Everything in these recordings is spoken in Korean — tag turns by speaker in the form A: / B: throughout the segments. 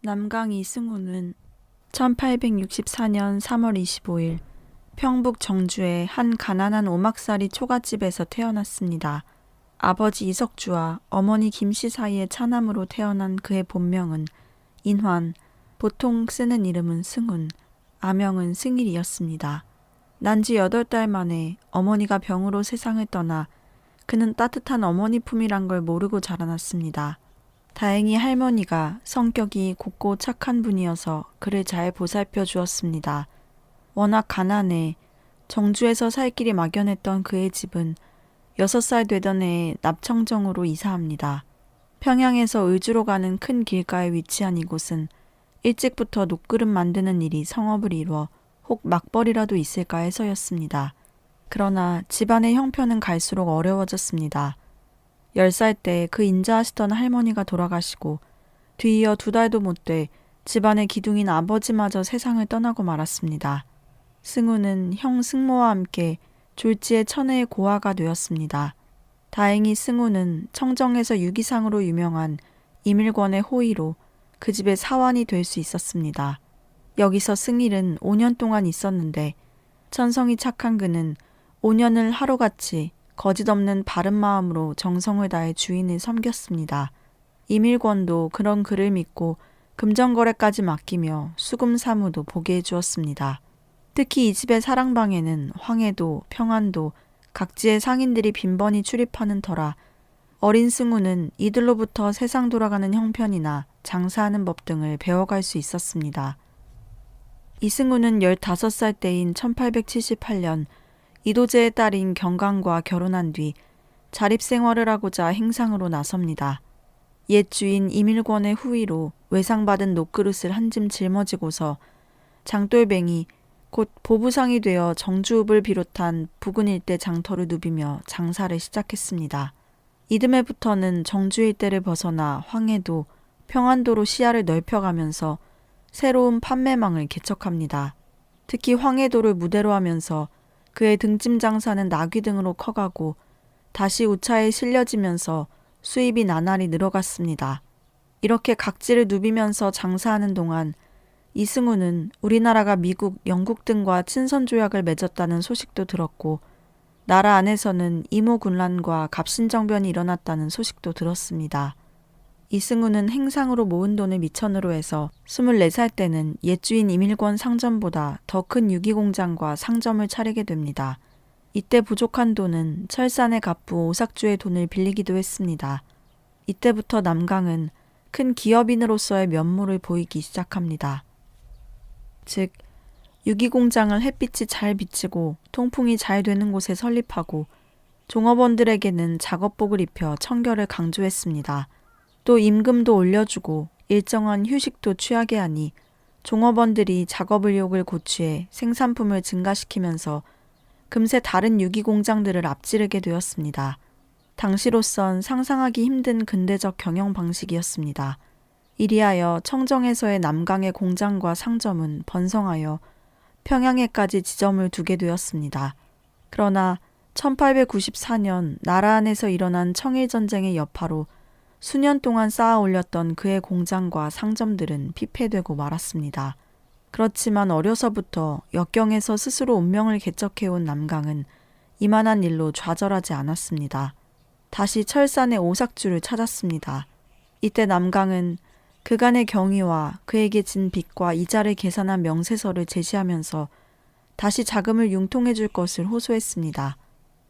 A: 남강 이승우는 1864년 3월 25일 평북 정주의 한 가난한 오막살이 초가집에서 태어났습니다. 아버지 이석주와 어머니 김씨 사이의 차남으로 태어난 그의 본명은 인환, 보통 쓰는 이름은 승훈, 아명은 승일이었습니다. 난 지 8달 만에 어머니가 병으로 세상을 떠나 그는 따뜻한 어머니 품이란 걸 모르고 자라났습니다. 다행히 할머니가 성격이 곱고 착한 분이어서 그를 잘 보살펴 주었습니다. 워낙 가난해 정주에서 살 길이 막연했던 그의 집은 6살 되던 해에 납청정으로 이사합니다. 평양에서 의주로 가는 큰 길가에 위치한 이곳은 일찍부터 녹그릇 만드는 일이 성업을 이루어 혹 막벌이라도 있을까 해서였습니다. 그러나 집안의 형편은 갈수록 어려워졌습니다. 10살 때 그 인자하시던 할머니가 돌아가시고 뒤이어 2달도 못 돼 집안의 기둥인 아버지마저 세상을 떠나고 말았습니다. 승우는 형 승모와 함께 졸지에 천혜의 고아가 되었습니다. 다행히 승우는 청정에서 유기상으로 유명한 이밀권의 호의로 그 집의 사환이 될 수 있었습니다. 여기서 승일은 5년 동안 있었는데 천성이 착한 그는 5년을 하루같이 거짓없는 바른 마음으로 정성을 다해 주인을 섬겼습니다. 이밀권도 그런 그를 믿고 금전거래까지 맡기며 수금 사무도 보게 해주었습니다. 특히 이 집의 사랑방에는 황해도, 평안도, 각지의 상인들이 빈번히 출입하는 터라 어린 승우는 이들로부터 세상 돌아가는 형편이나 장사하는 법 등을 배워갈 수 있었습니다. 이승우는 15살 때인 1878년 이도제의 딸인 경강과 결혼한 뒤 자립생활을 하고자 행상으로 나섭니다. 옛 주인 이밀권의 후위로 외상받은 녹그릇을 한 짐 짊어지고서 장돌뱅이 곧 보부상이 되어 정주읍을 비롯한 부근 일대 장터를 누비며 장사를 시작했습니다. 이듬해부터는 정주 일대를 벗어나 황해도, 평안도로 시야를 넓혀가면서 새로운 판매망을 개척합니다. 특히 황해도를 무대로 하면서 그의 등짐 장사는 나귀 등으로 커가고 다시 우차에 실려지면서 수입이 나날이 늘어갔습니다. 이렇게 각지를 누비면서 장사하는 동안 이승우는 우리나라가 미국, 영국 등과 친선조약을 맺었다는 소식도 들었고 나라 안에서는 이모군란과 갑신정변이 일어났다는 소식도 들었습니다. 이승우는 행상으로 모은 돈을 미천으로 해서 24살 때는 옛주인 이밀권 상점보다 더 큰 유기공장과 상점을 차리게 됩니다. 이때 부족한 돈은 철산의 갑부 오삭주의 돈을 빌리기도 했습니다. 이때부터 남강은 큰 기업인으로서의 면모를 보이기 시작합니다. 즉, 유기공장을 햇빛이 잘 비치고 통풍이 잘 되는 곳에 설립하고 종업원들에게는 작업복을 입혀 청결을 강조했습니다. 또 임금도 올려주고 일정한 휴식도 취하게 하니 종업원들이 작업 의욕을 고취해 생산품을 증가시키면서 금세 다른 유기공장들을 앞지르게 되었습니다. 당시로선 상상하기 힘든 근대적 경영 방식이었습니다. 이리하여 청정에서의 남강의 공장과 상점은 번성하여 평양에까지 지점을 두게 되었습니다. 그러나 1894년 나라 안에서 일어난 청일전쟁의 여파로 수년 동안 쌓아 올렸던 그의 공장과 상점들은 피폐되고 말았습니다. 그렇지만 어려서부터 역경에서 스스로 운명을 개척해온 남강은 이만한 일로 좌절하지 않았습니다. 다시 철산의 오삭주를 찾았습니다. 이때 남강은 그간의 경위와 그에게 진 빚과 이자를 계산한 명세서를 제시하면서 다시 자금을 융통해 줄 것을 호소했습니다.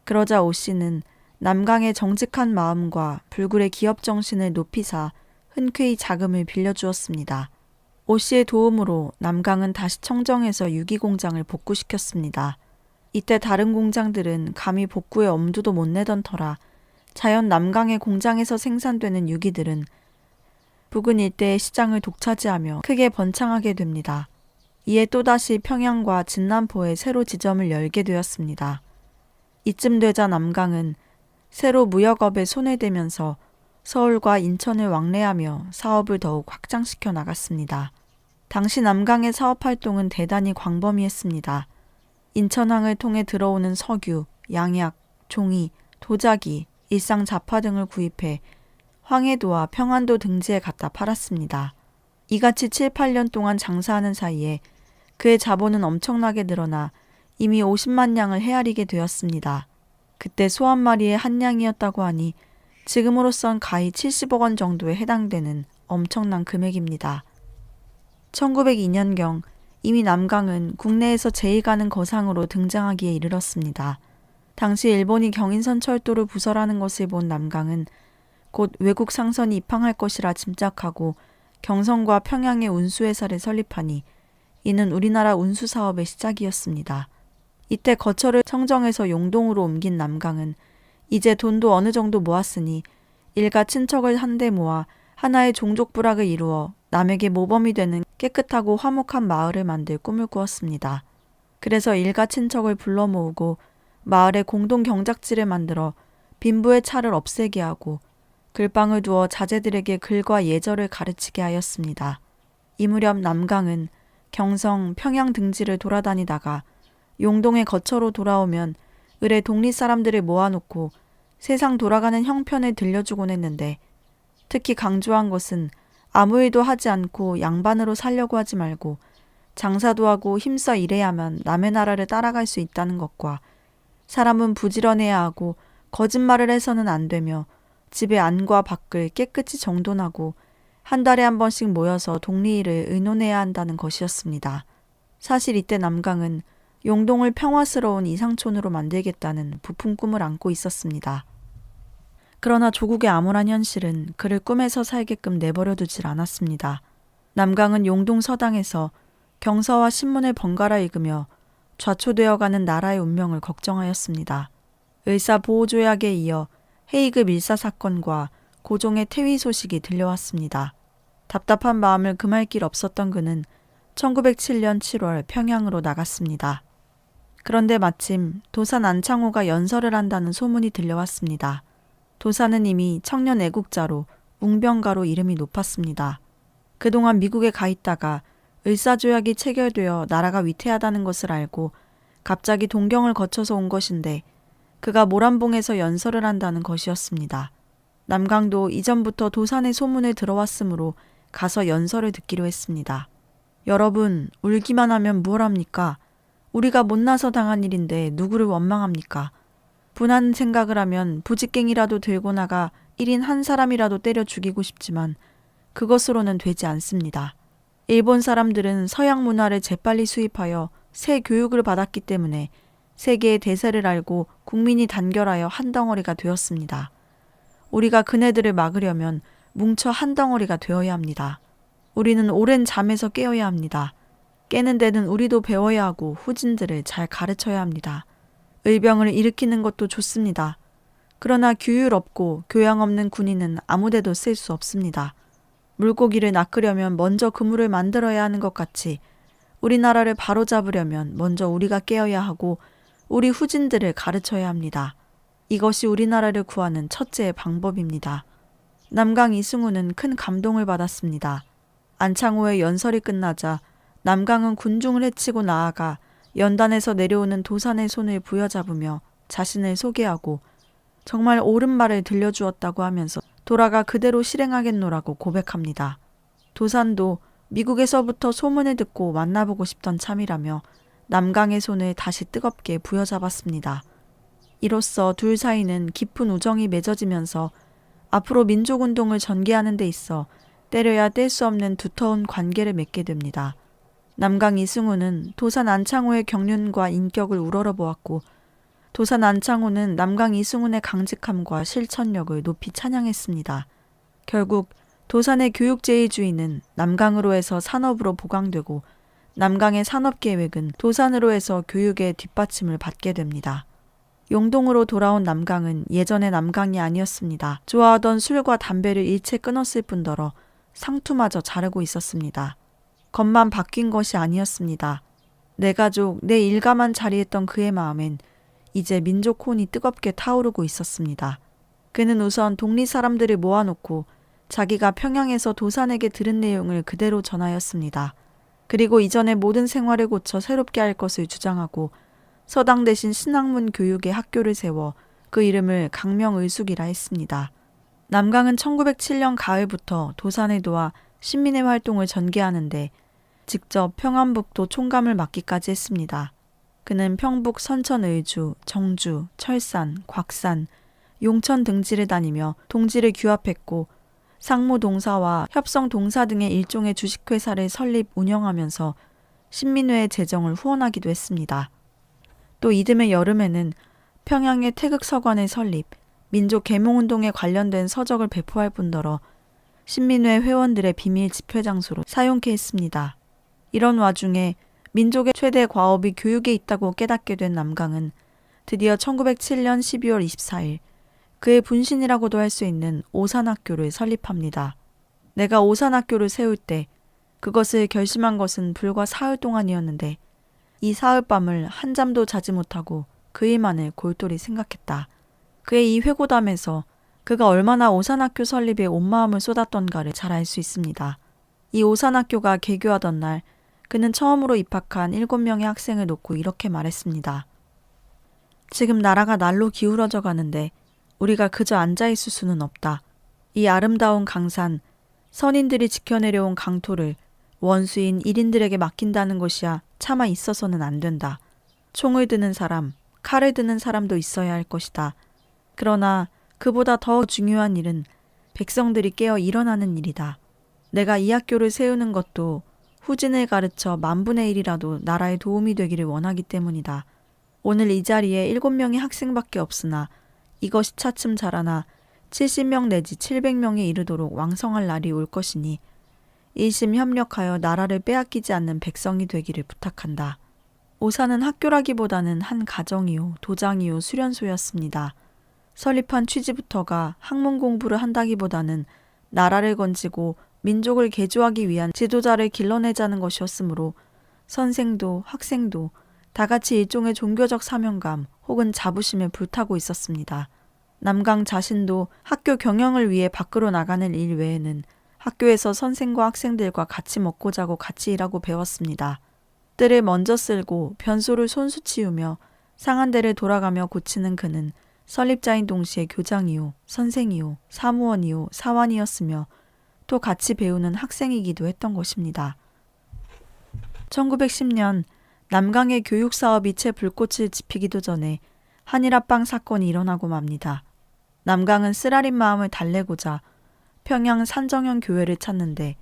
A: 그러자 오 씨는 남강의 정직한 마음과 불굴의 기업 정신을 높이사 흔쾌히 자금을 빌려주었습니다. 오 씨의 도움으로 남강은 다시 청정에서 유기공장을 복구시켰습니다. 이때 다른 공장들은 감히 복구에 엄두도 못 내던 터라 자연 남강의 공장에서 생산되는 유기들은 부근 일대의 시장을 독차지하며 크게 번창하게 됩니다. 이에 또다시 평양과 진남포에 새로 지점을 열게 되었습니다. 이쯤 되자 남강은 새로 무역업에 손을 대면서 서울과 인천을 왕래하며 사업을 더욱 확장시켜 나갔습니다. 당시 남강의 사업활동은 대단히 광범위했습니다. 인천항을 통해 들어오는 석유, 양약, 종이, 도자기, 일상 잡화 등을 구입해 황해도와 평안도 등지에 갖다 팔았습니다. 이같이 7, 8년 동안 장사하는 사이에 그의 자본은 엄청나게 늘어나 이미 50만 양을 헤아리게 되었습니다. 그때 소 한 마리에 한 양이었다고 하니 지금으로선 가히 70억 원 정도에 해당되는 엄청난 금액입니다. 1902년경 이미 남강은 국내에서 제일 가는 거상으로 등장하기에 이르렀습니다. 당시 일본이 경인선 철도를 부설하는 것을 본 남강은 곧 외국 상선이 입항할 것이라 짐작하고 경성과 평양에 운수회사를 설립하니 이는 우리나라 운수 사업의 시작이었습니다. 이때 거처를 청정에서 용동으로 옮긴 남강은 이제 돈도 어느 정도 모았으니 일가 친척을 한데 모아 하나의 종족부락을 이루어 남에게 모범이 되는 깨끗하고 화목한 마을을 만들 꿈을 꾸었습니다. 그래서 일가 친척을 불러 모으고 마을에 공동 경작지를 만들어 빈부의 차를 없애게 하고 글방을 두어 자제들에게 글과 예절을 가르치게 하였습니다. 이 무렵 남강은 경성, 평양 등지를 돌아다니다가 용동의 거처로 돌아오면 을에 독립 사람들을 모아놓고 세상 돌아가는 형편을 들려주곤 했는데 특히 강조한 것은 아무 일도 하지 않고 양반으로 살려고 하지 말고 장사도 하고 힘써 일해야만 남의 나라를 따라갈 수 있다는 것과 사람은 부지런해야 하고 거짓말을 해서는 안 되며 집의 안과 밖을 깨끗이 정돈하고 한 달에 한 번씩 모여서 독리일을 의논해야 한다는 것이었습니다. 사실 이때 남강은 용동을 평화스러운 이상촌으로 만들겠다는 부푼 꿈을 안고 있었습니다. 그러나 조국의 암울한 현실은 그를 꿈에서 살게끔 내버려 두질 않았습니다. 남강은 용동 서당에서 경서와 신문을 번갈아 읽으며 좌초되어가는 나라의 운명을 걱정하였습니다. 을사보호조약에 이어 헤이그 밀사 사건과 고종의 퇴위 소식이 들려왔습니다. 답답한 마음을 금할 길 없었던 그는 1907년 7월 평양으로 나갔습니다. 그런데 마침 도산 안창호가 연설을 한다는 소문이 들려왔습니다. 도산은 이미 청년 애국자로 웅병가로 이름이 높았습니다. 그동안 미국에 가 있다가 을사조약이 체결되어 나라가 위태하다는 것을 알고 갑자기 동경을 거쳐서 온 것인데 그가 모란봉에서 연설을 한다는 것이었습니다. 남강도 이전부터 도산의 소문을 들어왔으므로 가서 연설을 듣기로 했습니다. 여러분, 울기만 하면 무얼 합니까? 우리가 못나서 당한 일인데 누구를 원망합니까? 분한 생각을 하면 부직갱이라도 들고 나가 1인 한 사람이라도 때려 죽이고 싶지만 그것으로는 되지 않습니다. 일본 사람들은 서양 문화를 재빨리 수입하여 새 교육을 받았기 때문에 세계의 대세를 알고 국민이 단결하여 한 덩어리가 되었습니다. 우리가 그네들을 막으려면 뭉쳐 한 덩어리가 되어야 합니다. 우리는 오랜 잠에서 깨어야 합니다. 깨는 데는 우리도 배워야 하고 후진들을 잘 가르쳐야 합니다. 의병을 일으키는 것도 좋습니다. 그러나 규율 없고 교양 없는 군인은 아무데도 쓸 수 없습니다. 물고기를 낚으려면 먼저 그물을 만들어야 하는 것 같이 우리나라를 바로잡으려면 먼저 우리가 깨어야 하고 우리 후진들을 가르쳐야 합니다. 이것이 우리나라를 구하는 첫째의 방법입니다. 남강 이승우는 큰 감동을 받았습니다. 안창호의 연설이 끝나자 남강은 군중을 해치고 나아가 연단에서 내려오는 도산의 손을 부여잡으며 자신을 소개하고 정말 옳은 말을 들려주었다고 하면서 돌아가 그대로 실행하겠노라고 고백합니다. 도산도 미국에서부터 소문을 듣고 만나보고 싶던 참이라며 남강의 손을 다시 뜨겁게 부여잡았습니다. 이로써 둘 사이는 깊은 우정이 맺어지면서 앞으로 민족운동을 전개하는 데 있어 때려야 뗄 수 없는 두터운 관계를 맺게 됩니다. 남강 이승우는 도산 안창호의 경륜과 인격을 우러러보았고 도산 안창호는 남강 이승훈의 강직함과 실천력을 높이 찬양했습니다. 결국 도산의 교육제의주의는 남강으로 해서 산업으로 보강되고 남강의 산업계획은 도산으로 해서 교육의 뒷받침을 받게 됩니다. 용동으로 돌아온 남강은 예전의 남강이 아니었습니다. 좋아하던 술과 담배를 일체 끊었을 뿐더러 상투마저 자르고 있었습니다. 겉만 바뀐 것이 아니었습니다. 내 가족, 내 일가만 자리했던 그의 마음엔 이제 민족 혼이 뜨겁게 타오르고 있었습니다. 그는 우선 독립 사람들을 모아놓고 자기가 평양에서 도산에게 들은 내용을 그대로 전하였습니다. 그리고 이전의 모든 생활을 고쳐 새롭게 할 것을 주장하고 서당 대신 신학문 교육의 학교를 세워 그 이름을 강명의숙이라 했습니다. 남강은 1907년 가을부터 도산을 도와 신민의 활동을 전개하는데 직접 평안북도 총감을 맡기까지 했습니다. 그는 평북 선천의주, 정주, 철산, 곽산, 용천 등지를 다니며 동지를 규합했고 상무동사와 협성동사 등의 일종의 주식회사를 설립 운영하면서 신민회의 재정을 후원하기도 했습니다. 또 이듬해 여름에는 평양의 태극서관을 설립, 민족 계몽운동에 관련된 서적을 배포할 뿐더러 신민회 회원들의 비밀 집회 장소로 사용케 했습니다. 이런 와중에 민족의 최대 과업이 교육에 있다고 깨닫게 된 남강은 드디어 1907년 12월 24일 그의 분신이라고도 할 수 있는 오산학교를 설립합니다. 내가 오산학교를 세울 때 그것을 결심한 것은 불과 사흘 동안이었는데 이 사흘밤을 한잠도 자지 못하고 그 일만을 골똘히 생각했다. 그의 이 회고담에서 그가 얼마나 오산학교 설립에 온 마음을 쏟았던가를 잘 알 수 있습니다. 이 오산학교가 개교하던 날 그는 처음으로 입학한 7명의 학생을 놓고 이렇게 말했습니다. 지금 나라가 날로 기울어져 가는데 우리가 그저 앉아있을 수는 없다. 이 아름다운 강산, 선인들이 지켜내려온 강토를 원수인 1인들에게 맡긴다는 것이야 차마 있어서는 안 된다. 총을 드는 사람, 칼을 드는 사람도 있어야 할 것이다. 그러나 그보다 더 중요한 일은 백성들이 깨어 일어나는 일이다. 내가 이 학교를 세우는 것도 후진을 가르쳐 10,000,000이라도 나라에 도움이 되기를 원하기 때문이다. 오늘 이 자리에 7명의 학생밖에 없으나 이것이 차츰 자라나 70명 내지 700명에 이르도록 왕성할 날이 올 것이니 일심협력하여 나라를 빼앗기지 않는 백성이 되기를 부탁한다. 오산은 학교라기보다는 한 가정이요, 도장이요, 수련소였습니다. 설립한 취지부터가 학문 공부를 한다기보다는 나라를 건지고 민족을 개조하기 위한 지도자를 길러내자는 것이었으므로 선생도 학생도 다 같이 일종의 종교적 사명감 혹은 자부심에 불타고 있었습니다. 남강 자신도 학교 경영을 위해 밖으로 나가는 일 외에는 학교에서 선생과 학생들과 같이 먹고 자고 같이 일하고 배웠습니다. 뜰을 먼저 쓸고 변소를 손수 치우며 상한 데를 돌아가며 고치는 그는 설립자인 동시에 교장이요, 선생이요, 사무원이요, 사환이었으며 또 같이 배우는 학생이기도 했던 것입니다. 1910년 남강의 교육사업이 채 불꽃을 지피기도 전에 한일합방 사건이 일어나고 맙니다. 남강은 쓰라린 마음을 달래고자 평양 산정현 교회를 찾는데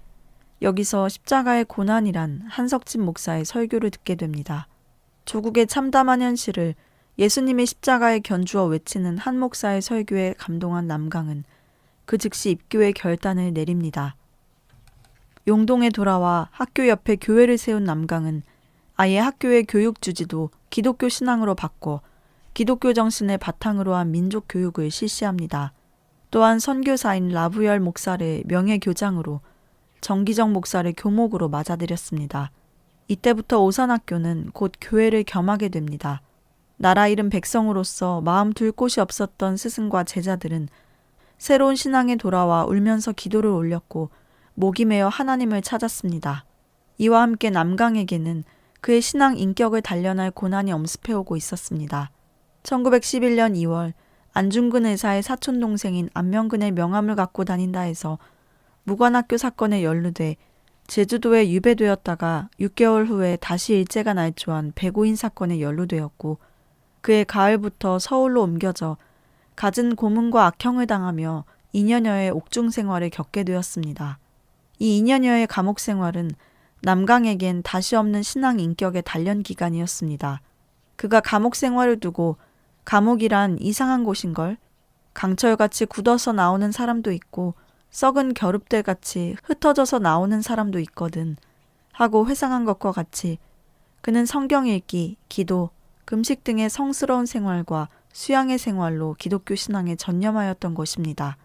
A: 여기서 십자가의 고난이란 한석진 목사의 설교를 듣게 됩니다. 조국의 참담한 현실을 예수님의 십자가에 견주어 외치는 한 목사의 설교에 감동한 남강은 그 즉시 입교의 결단을 내립니다. 용동에 돌아와 학교 옆에 교회를 세운 남강은 아예 학교의 교육 주지도 기독교 신앙으로 바꿔 기독교 정신을 바탕으로 한 민족 교육을 실시합니다. 또한 선교사인 라부열 목사를 명예교장으로 정기정 목사를 교목으로 맞아들였습니다. 이때부터 오산학교는 곧 교회를 겸하게 됩니다. 나라 잃은 백성으로서 마음 둘 곳이 없었던 스승과 제자들은 새로운 신앙에 돌아와 울면서 기도를 올렸고 목이 메어 하나님을 찾았습니다. 이와 함께 남강에게는 그의 신앙 인격을 단련할 고난이 엄습해오고 있었습니다. 1911년 2월 안중근 의사의 사촌동생인 안명근의 명함을 갖고 다닌다 해서 무관학교 사건에 연루돼 제주도에 유배되었다가 6개월 후에 다시 일제가 날조한 배고인 사건에 연루되었고 그해 가을부터 서울로 옮겨져 갖은 고문과 악형을 당하며 2년여의 옥중 생활을 겪게 되었습니다. 이 2년여의 감옥 생활은 남강에겐 다시 없는 신앙 인격의 단련 기간이었습니다. 그가 감옥 생활을 두고 감옥이란 이상한 곳인걸? 강철같이 굳어서 나오는 사람도 있고 썩은 겨룹들같이 흩어져서 나오는 사람도 있거든 하고 회상한 것과 같이 그는 성경 읽기, 기도, 금식 등의 성스러운 생활과 수양의 생활로 기독교 신앙에 전념하였던 것입니다.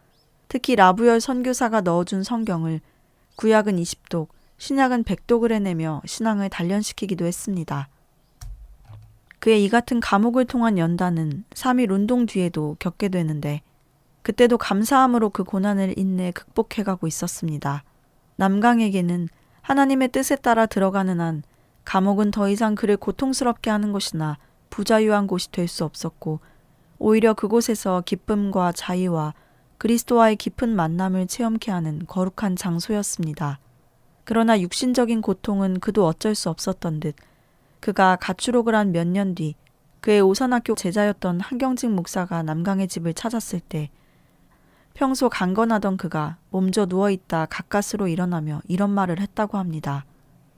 A: 특히 라부열 선교사가 넣어준 성경을 구약은 20독, 신약은 100독을 해내며 신앙을 단련시키기도 했습니다. 그의 이 같은 감옥을 통한 연단은 3.1 운동 뒤에도 겪게 되는데 그때도 감사함으로 그 고난을 인내 극복해가고 있었습니다. 남강에게는 하나님의 뜻에 따라 들어가는 한 감옥은 더 이상 그를 고통스럽게 하는 곳이나 부자유한 곳이 될 수 없었고 오히려 그곳에서 기쁨과 자유와 그리스도와의 깊은 만남을 체험케 하는 거룩한 장소였습니다. 그러나 육신적인 고통은 그도 어쩔 수 없었던 듯 그가 가출옥을 한 몇 년 뒤 그의 오산학교 제자였던 한경직 목사가 남강의 집을 찾았을 때 평소 강건하던 그가 몸져 누워있다 가까스로 일어나며 이런 말을 했다고 합니다.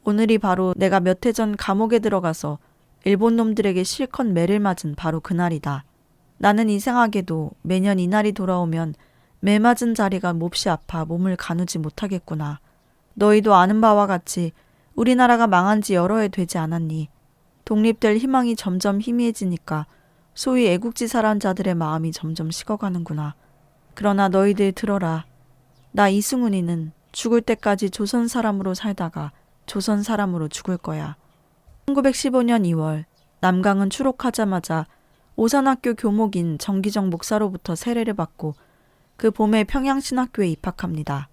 A: 오늘이 바로 내가 몇 해 전 감옥에 들어가서 일본 놈들에게 실컷 매를 맞은 바로 그날이다. 나는 이상하게도 매년 이날이 돌아오면 매 맞은 자리가 몹시 아파 몸을 가누지 못하겠구나. 너희도 아는 바와 같이 우리나라가 망한 지 여러 해 되지 않았니? 독립될 희망이 점점 희미해지니까 소위 애국지 사람자들의 마음이 점점 식어가는구나. 그러나 너희들 들어라. 나 이승훈이는 죽을 때까지 조선 사람으로 살다가 조선 사람으로 죽을 거야. 1915년 2월 남강은 출옥하자마자 오산학교 교목인 정기정 목사로부터 세례를 받고 그 봄에 평양신학교에 입학합니다.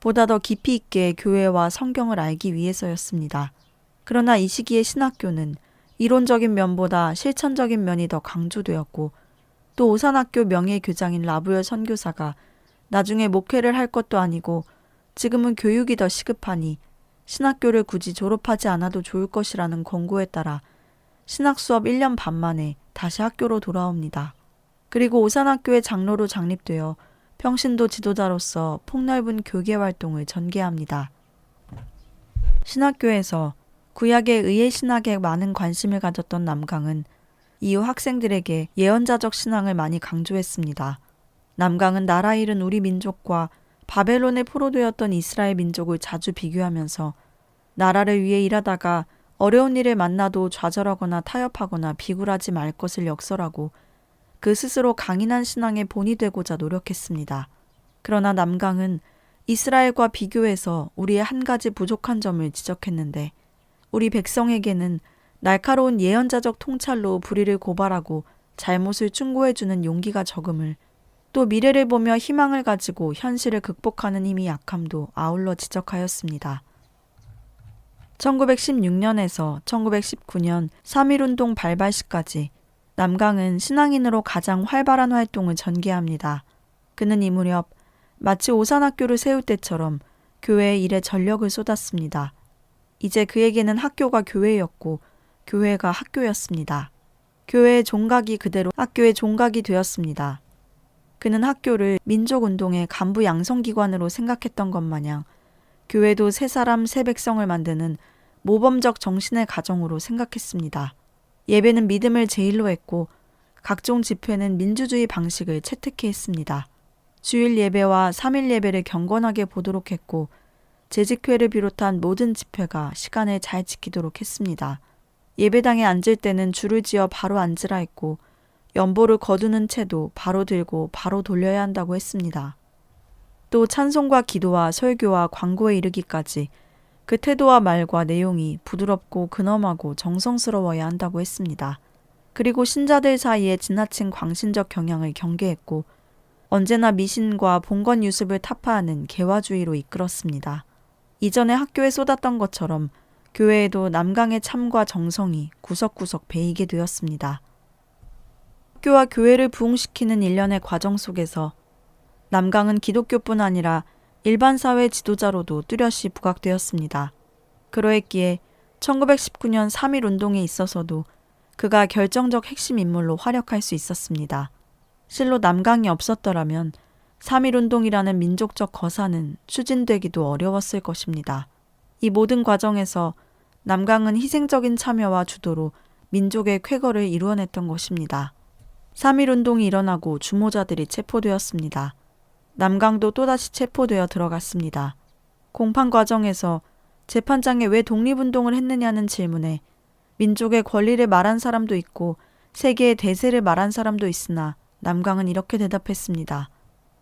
A: 보다 더 깊이 있게 교회와 성경을 알기 위해서였습니다. 그러나 이 시기의 신학교는 이론적인 면보다 실천적인 면이 더 강조되었고 또 오산학교 명예교장인 라부열 선교사가 나중에 목회를 할 것도 아니고 지금은 교육이 더 시급하니 신학교를 굳이 졸업하지 않아도 좋을 것이라는 권고에 따라 신학 수업 1년 반 만에 다시 학교로 돌아옵니다. 그리고 오산학교의 장로로 장립되어 평신도 지도자로서 폭넓은 교계 활동을 전개합니다. 신학교에서 구약에 의해 신학에 많은 관심을 가졌던 남강은 이후 학생들에게 예언자적 신앙을 많이 강조했습니다. 남강은 나라 잃은 우리 민족과 바벨론에 포로되었던 이스라엘 민족을 자주 비교하면서 나라를 위해 일하다가 어려운 일을 만나도 좌절하거나 타협하거나 비굴하지 말 것을 역설하고 그 스스로 강인한 신앙의 본이 되고자 노력했습니다. 그러나 남강은 이스라엘과 비교해서 우리의 한 가지 부족한 점을 지적했는데 우리 백성에게는 날카로운 예언자적 통찰로 불의를 고발하고 잘못을 충고해주는 용기가 적음을 또 미래를 보며 희망을 가지고 현실을 극복하는 힘이 약함도 아울러 지적하였습니다. 1916년에서 1919년 3.1운동 발발 시까지 남강은 신앙인으로 가장 활발한 활동을 전개합니다. 그는 이 무렵 마치 오산학교를 세울 때처럼 교회의 일에 전력을 쏟았습니다. 이제 그에게는 학교가 교회였고 교회가 학교였습니다. 교회의 종각이 그대로 학교의 종각이 되었습니다. 그는 학교를 민족운동의 간부 양성기관으로 생각했던 것 마냥 교회도 새 사람 새 백성을 만드는 모범적 정신의 가정으로 생각했습니다. 예배는 믿음을 제일로 했고 각종 집회는 민주주의 방식을 채택해 했습니다. 주일 예배와 3일 예배를 경건하게 보도록 했고 재직회를 비롯한 모든 집회가 시간을 잘 지키도록 했습니다. 예배당에 앉을 때는 줄을 지어 바로 앉으라 했고 연보를 거두는 채도 바로 들고 바로 돌려야 한다고 했습니다. 또 찬송과 기도와 설교와 광고에 이르기까지 그 태도와 말과 내용이 부드럽고 근엄하고 정성스러워야 한다고 했습니다. 그리고 신자들 사이에 지나친 광신적 경향을 경계했고 언제나 미신과 봉건 유습을 타파하는 개화주의로 이끌었습니다. 이전에 학교에 쏟았던 것처럼 교회에도 남강의 참과 정성이 구석구석 배이게 되었습니다. 학교와 교회를 부흥시키는 일련의 과정 속에서 남강은 기독교뿐 아니라 일반 사회 지도자로도 뚜렷이 부각되었습니다. 그러했기에 1919년 3.1운동에 있어서도 그가 결정적 핵심 인물로 활약할 수 있었습니다. 실로 남강이 없었더라면 3.1운동이라는 민족적 거사는 추진되기도 어려웠을 것입니다. 이 모든 과정에서 남강은 희생적인 참여와 주도로 민족의 쾌거를 이루어냈던 것입니다. 3.1운동이 일어나고 주모자들이 체포되었습니다. 남강도 또다시 체포되어 들어갔습니다. 공판 과정에서 재판장에 왜 독립운동을 했느냐는 질문에 민족의 권리를 말한 사람도 있고 세계의 대세를 말한 사람도 있으나 남강은 이렇게 대답했습니다.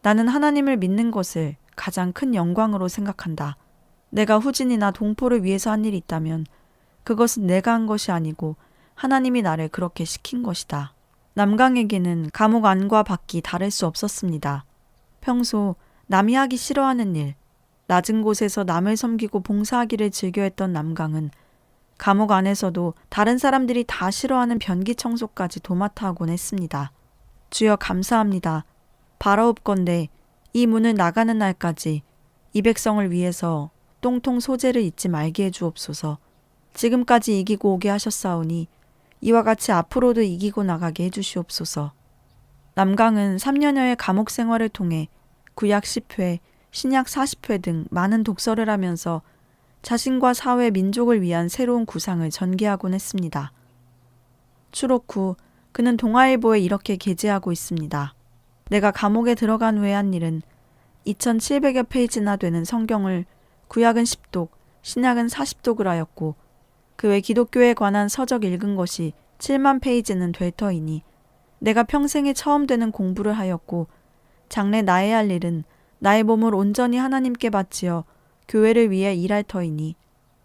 A: 나는 하나님을 믿는 것을 가장 큰 영광으로 생각한다. 내가 후진이나 동포를 위해서 한 일이 있다면 그것은 내가 한 것이 아니고 하나님이 나를 그렇게 시킨 것이다. 남강에게는 감옥 안과 밖이 다를 수 없었습니다. 평소 남이 하기 싫어하는 일, 낮은 곳에서 남을 섬기고 봉사하기를 즐겨했던 남강은 감옥 안에서도 다른 사람들이 다 싫어하는 변기 청소까지 도맡아 하곤 했습니다. 주여 감사합니다. 바라옵건대 이 문을 나가는 날까지 이 백성을 위해서 똥통 소재를 잊지 말게 해주옵소서. 지금까지 이기고 오게 하셨사오니 이와 같이 앞으로도 이기고 나가게 해주시옵소서. 남강은 3년여의 감옥 생활을 통해 구약 10회, 신약 40회 등 많은 독서를 하면서 자신과 사회, 민족을 위한 새로운 구상을 전개하곤 했습니다. 추록 후 그는 동아일보에 이렇게 게재하고 있습니다. 내가 감옥에 들어간 후에 한 일은 2700여 페이지나 되는 성경을 구약은 10독, 신약은 40독을 하였고 그 외 기독교에 관한 서적 읽은 것이 7만 페이지는 될 터이니 내가 평생에 처음 되는 공부를 하였고 장래 나의 할 일은 나의 몸을 온전히 하나님께 바치어 교회를 위해 일할 터이니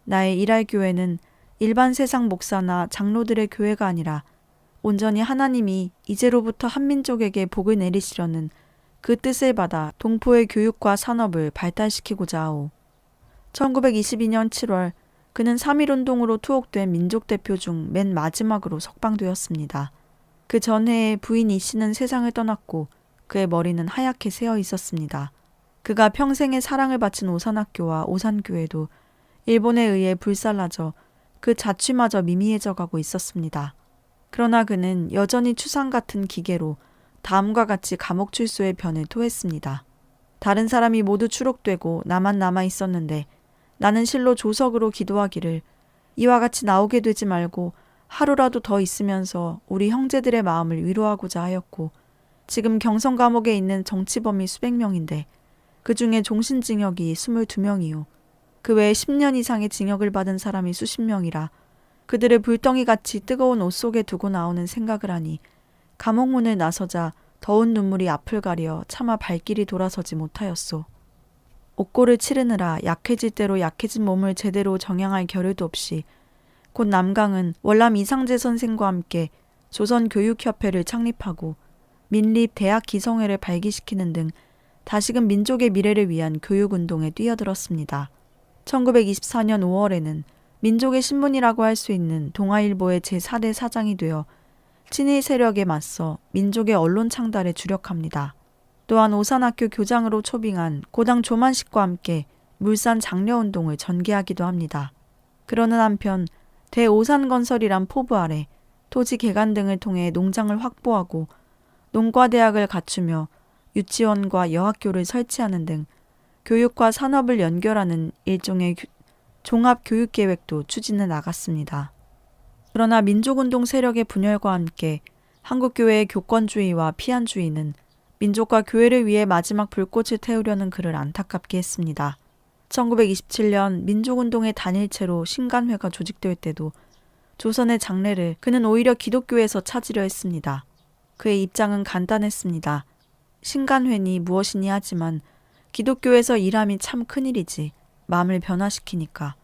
A: 나의 일할 교회는 일반 세상 목사나 장로들의 교회가 아니라 온전히 하나님이 이제로부터 한민족에게 복을 내리시려는 그 뜻을 받아 동포의 교육과 산업을 발달시키고자 하오. 1922년 7월 그는 3.1운동으로 투옥된 민족대표 중 맨 마지막으로 석방되었습니다. 그 전해에 부인 이 씨는 세상을 떠났고 그의 머리는 하얗게 새어 있었습니다. 그가 평생의 사랑을 바친 오산학교와 오산교회도 일본에 의해 불살라져 그 자취마저 미미해져 가고 있었습니다. 그러나 그는 여전히 추상 같은 기계로 다음과 같이 감옥 출소의 변을 토했습니다. 다른 사람이 모두 추록되고 나만 남아 있었는데 나는 실로 조석으로 기도하기를 이와 같이 나오게 되지 말고 하루라도 더 있으면서 우리 형제들의 마음을 위로하고자 하였고 지금 경성 감옥에 있는 정치범이 수백 명인데 그 중에 종신징역이 22명이요. 그 외에 10년 이상의 징역을 받은 사람이 수십 명이라 그들을 불덩이같이 뜨거운 옷 속에 두고 나오는 생각을 하니 감옥문을 나서자 더운 눈물이 앞을 가려 차마 발길이 돌아서지 못하였소. 옥고를 치르느라 약해질 대로 약해진 몸을 제대로 정양할 겨를도 없이 곧 남강은 월남 이상재 선생과 함께 조선교육협회를 창립하고 민립 대학 기성회를 발기시키는 등 다시금 민족의 미래를 위한 교육운동에 뛰어들었습니다. 1924년 5월에는 민족의 신문이라고 할 수 있는 동아일보의 제4대 사장이 되어 친일 세력에 맞서 민족의 언론 창달에 주력합니다. 또한 오산학교 교장으로 초빙한 고당 조만식과 함께 물산 장려운동을 전개하기도 합니다. 그러는 한편 대오산건설이란 포부 아래 토지 개간 등을 통해 농장을 확보하고 농과대학을 갖추며 유치원과 여학교를 설치하는 등 교육과 산업을 연결하는 일종의 종합교육계획도 추진해 나갔습니다. 그러나 민족운동 세력의 분열과 함께 한국교회의 교권주의와 피한주의는 민족과 교회를 위해 마지막 불꽃을 태우려는 그를 안타깝게 했습니다. 1927년 민족운동의 단일체로 신간회가 조직될 때도 조선의 장래를 그는 오히려 기독교에서 찾으려 했습니다. 그의 입장은 간단했습니다. 신간회니 무엇이니 하지만 기독교에서 일함이 참 큰일이지 마음을 변화시키니까.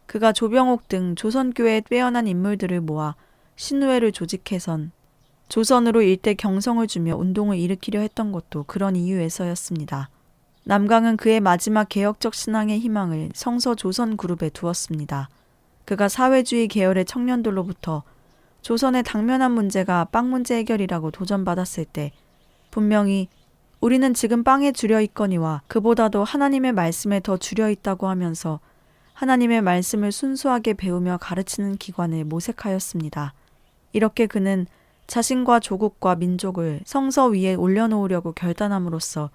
A: 그가 조병옥 등 조선교회의 빼어난 인물들을 모아 신우회를 조직해선 조선으로 일대 경성을 주며 운동을 일으키려 했던 것도 그런 이유에서였습니다. 남강은 그의 마지막 개혁적 신앙의 희망을 성서 조선 그룹에 두었습니다. 그가 사회주의 계열의 청년들로부터 조선의 당면한 문제가 빵 문제 해결이라고 도전받았을 때 분명히 우리는 지금 빵에 주려 있거니와 그보다도 하나님의 말씀에 더 주려 있다고 하면서 하나님의 말씀을 순수하게 배우며 가르치는 기관을 모색하였습니다. 이렇게 그는 자신과 조국과 민족을 성서 위에 올려놓으려고 결단함으로써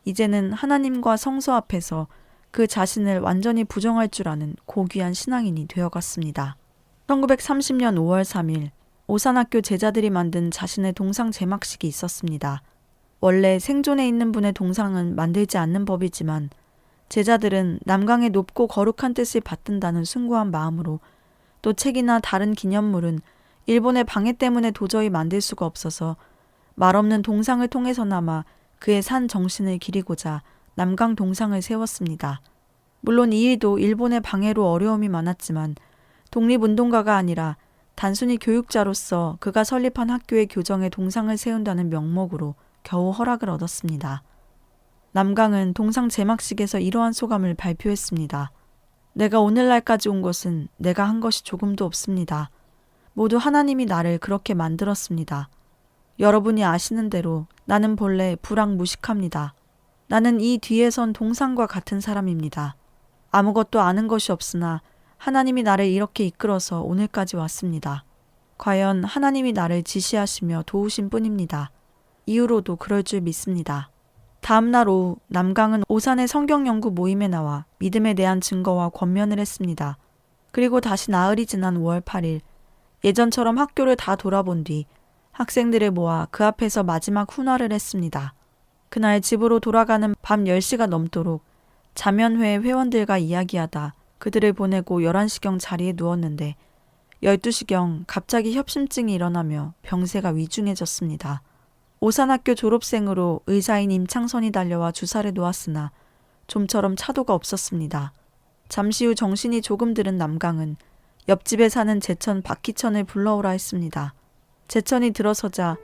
A: 이제는 하나님과 성서 앞에서 그 자신을 완전히 부정할 줄 아는 고귀한 신앙인이 되어갔습니다. 1930년 5월 3일 오산학교 제자들이 만든 자신의 동상 제막식이 있었습니다. 원래 생존해 있는 분의 동상은 만들지 않는 법이지만 제자들은 남강의 높고 거룩한 뜻을 받든다는 숭고한 마음으로 또 책이나 다른 기념물은 일본의 방해 때문에 도저히 만들 수가 없어서 말없는 동상을 통해서나마 그의 산 정신을 기리고자 남강 동상을 세웠습니다. 물론 이 일도 일본의 방해로 어려움이 많았지만 독립운동가가 아니라 단순히 교육자로서 그가 설립한 학교의 교정에 동상을 세운다는 명목으로 겨우 허락을 얻었습니다. 남강은 동상 제막식에서 이러한 소감을 발표했습니다. 내가 오늘날까지 온 것은 내가 한 것이 조금도 없습니다. 모두 하나님이 나를 그렇게 만들었습니다. 여러분이 아시는 대로 나는 본래 불황무식합니다. 나는 이 뒤에 선 동상과 같은 사람입니다. 아무것도 아는 것이 없으나 하나님이 나를 이렇게 이끌어서 오늘까지 왔습니다. 과연 하나님이 나를 지시하시며 도우신 뿐입니다. 이후로도 그럴 줄 믿습니다. 다음 날 오후 남강은 오산의 성경연구 모임에 나와 믿음에 대한 증거와 권면을 했습니다. 그리고 다시 나흘이 지난 5월 8일 예전처럼 학교를 다 돌아본 뒤 학생들을 모아 그 앞에서 마지막 훈화를 했습니다. 그날 집으로 돌아가는 밤 10시가 넘도록 자면회 회원들과 이야기하다 그들을 보내고 11시경 자리에 누웠는데 12시경 갑자기 협심증이 일어나며 병세가 위중해졌습니다. 오산학교 졸업생으로 의사인 임창선이 달려와 주사를 놓았으나 좀처럼 차도가 없었습니다. 잠시 후 정신이 조금 들은 남강은 옆집에 사는 제천 박희천을 불러오라 했습니다. 제천이 들어서자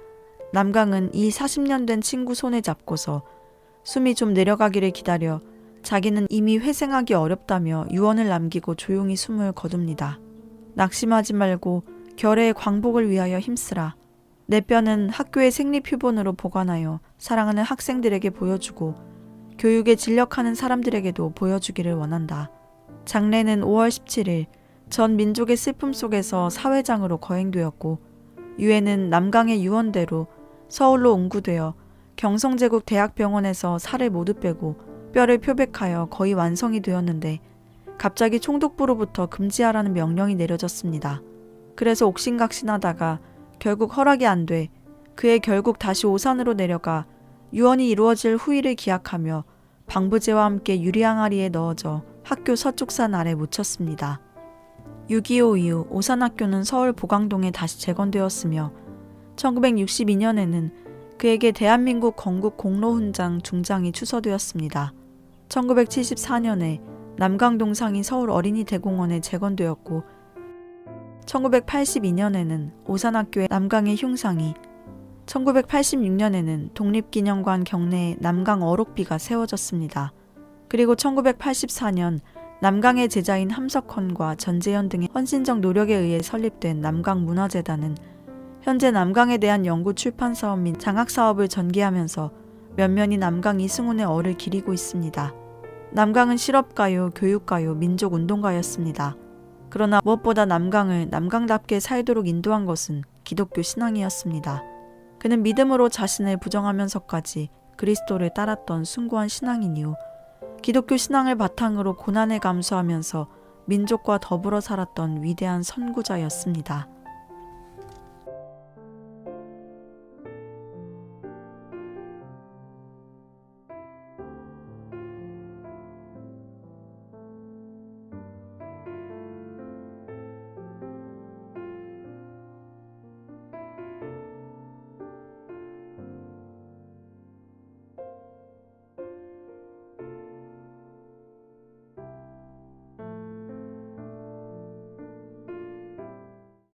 A: 남강은 이 40년 된 친구 손을 잡고서 숨이 좀 내려가기를 기다려 자기는 이미 회생하기 어렵다며 유언을 남기고 조용히 숨을 거둡니다. 낙심하지 말고 결의의 광복을 위하여 힘쓰라. 내 뼈는 학교의 생리표본으로 보관하여 사랑하는 학생들에게 보여주고 교육에 진력하는 사람들에게도 보여주기를 원한다. 장례는 5월 17일 전 민족의 슬픔 속에서 사회장으로 거행되었고 유해는 남강의 유언대로 서울로 옹구되어 경성제국 대학병원에서 살을 모두 빼고 뼈를 표백하여 거의 완성이 되었는데 갑자기 총독부로부터 금지하라는 명령이 내려졌습니다. 그래서 옥신각신하다가 결국 허락이 안 돼 그의 결국 다시 오산으로 내려가 유언이 이루어질 후일을 기약하며 방부제와 함께 유리항아리에 넣어져 학교 서쪽산 아래 묻혔습니다. 6.25 이후 오산학교는 서울 보강동에 다시 재건되었으며 1962년에는 그에게 대한민국 건국 공로훈장 중장이 추서되었습니다. 1974년에 남강동상이 서울 어린이대공원에 재건되었고 1982년에는 오산학교의 남강의 흉상이 1986년에는 독립기념관 경내에 남강 어록비가 세워졌습니다. 그리고 1984년 남강의 제자인 함석헌과 전재현 등의 헌신적 노력에 의해 설립된 남강문화재단은 현재 남강에 대한 연구 출판 사업 및 장학 사업을 전개하면서 면면이 남강 이승훈의 얼을 기리고 있습니다. 남강은 실업가요, 교육가요, 민족운동가였습니다. 그러나 무엇보다 남강을 남강답게 살도록 인도한 것은 기독교 신앙이었습니다. 그는 믿음으로 자신을 부정하면서까지 그리스도를 따랐던 숭고한 신앙인이요. 기독교 신앙을 바탕으로 고난을 감수하면서 민족과 더불어 살았던 위대한 선구자였습니다.